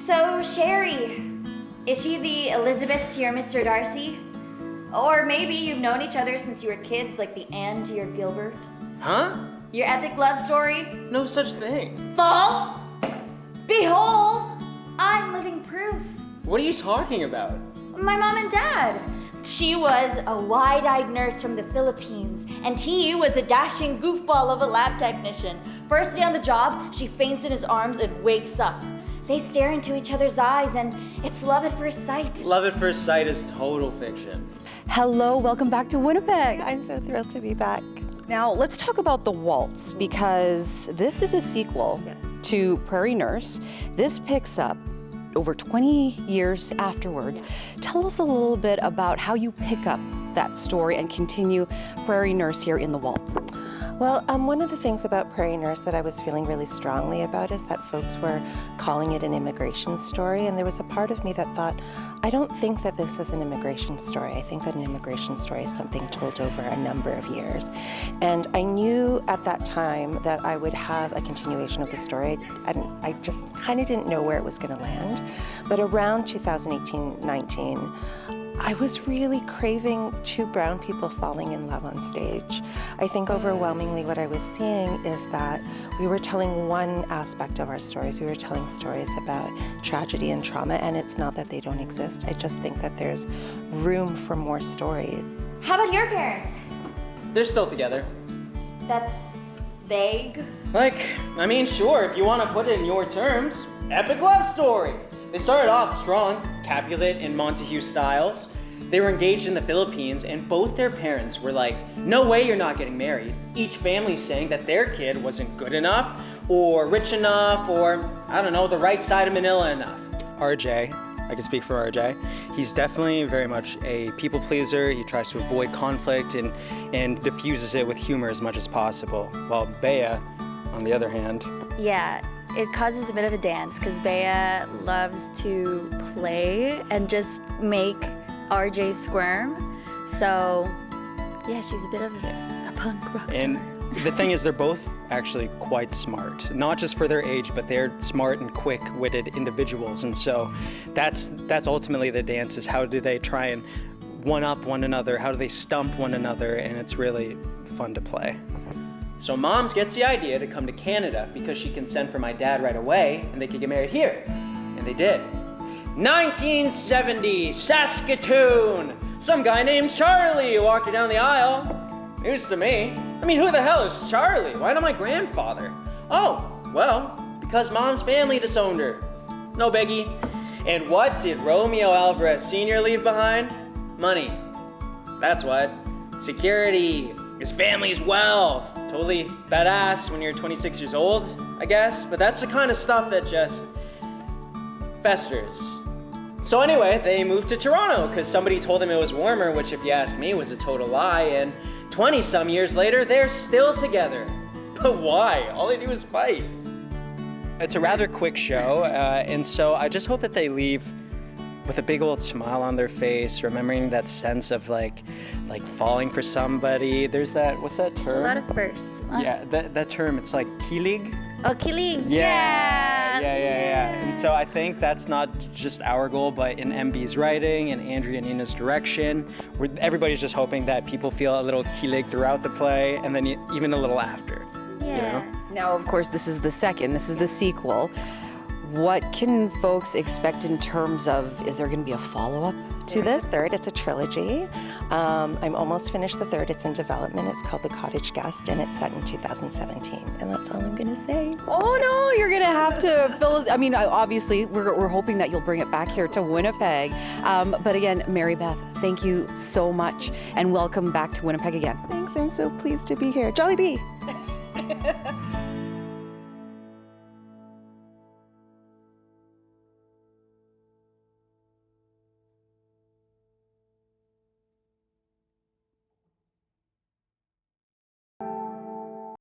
So, Sherry, is she the Elizabeth to your Mr. Darcy? Or maybe you've known each other since you were kids, like the Anne to your Gilbert? Huh? Your epic love story? No such thing. False! Behold, I'm living proof. What are you talking about? My mom and dad. She was a wide-eyed nurse from the Philippines, and he was a dashing goofball of a lab technician. First day on the job, she faints in his arms and wakes up. They stare into each other's eyes, and it's love at first sight. Love at first sight is total fiction. Hello, welcome back to Winnipeg. I'm so thrilled to be back. Now, let's talk about the Waltz, because this is a sequel to Prairie Nurse. This picks up over 20 years afterwards. Tell us a little bit about how you pick up that story and continue Prairie Nurse here in the Waltz. Well, one of the things about Prairie Nurse that I was feeling really strongly about is that folks were calling it an immigration story, and there was a part of me that thought, I don't think that this is an immigration story. I think that an immigration story is something told over a number of years. And I knew at that time that I would have a continuation of the story, and I just kind of didn't know where it was going to land. But around 2018-19, I was really craving two brown people falling in love on stage. I think overwhelmingly what I was seeing is that we were telling one aspect of our stories. We were telling stories about tragedy and trauma, and it's not that they don't exist. I just think that there's room for more stories. How about your parents? They're still together. That's vague. Sure, if you want to put it in your terms. Epic love story. They started off strong, Capulet and Montague styles. They were engaged in the Philippines, and both their parents were like, no way you're not getting married. Each family saying that their kid wasn't good enough, or rich enough, or, I don't know, the right side of Manila enough. RJ, I can speak for RJ. He's definitely very much a people pleaser. He tries to avoid conflict and diffuses it with humor as much as possible. While Bea, on the other hand, Yeah, it causes a bit of a dance because Bea loves to play and just make RJ squirm. So, yeah, she's a bit of a punk rock star. and the thing is, they're both actually quite smart, not just for their age, but they're smart and quick-witted individuals. And so that's ultimately the dance, is how do they try and one-up one another? How do they stump one another? And it's really fun to play. So Moms gets the idea to come to Canada because she can send for my dad right away and they could get married here. And they did. 1970, Saskatoon. Some guy named Charlie walked down the aisle. News to me. I mean, who the hell is Charlie? Why not my grandfather? Oh, well, because Mom's family disowned her. No biggie. And what did Romeo Alvarez Sr. leave behind? Money. That's what. Security. His family's wealth. Totally badass when you're 26 years old, I guess. But that's the kind of stuff that just festers. So anyway, they moved to Toronto because somebody told them it was warmer, which if you ask me was a total lie. And 20-some years later, they're still together. But why? All they do is fight. It's a rather quick show, and so I just hope that they leave with a big old smile on their face, remembering that sense of like falling for somebody. There's that, what's that term? It's a lot of firsts. Yeah, that term, it's like kilig. Oh, kilig. Yeah. And so I think that's not just our goal, but in MB's writing and Andrea and Nina's direction, everybody's just hoping that people feel a little kilig throughout the play, and then even a little after. Yeah. You know? Now, of course, this is the sequel. What can folks expect in terms of, is there going to be a follow-up to this? The third, it's a trilogy. I'm almost finished the third. It's in development. It's called The Cottage Guest, and it's set in 2017. And that's all I'm going to say. Oh no, you're gonna have to fill us. I mean, obviously, we're hoping that you'll bring it back here to Winnipeg. But again, Mary Beth, thank you so much, and welcome back to Winnipeg again. Thanks, I'm so pleased to be here. Jolly Bee!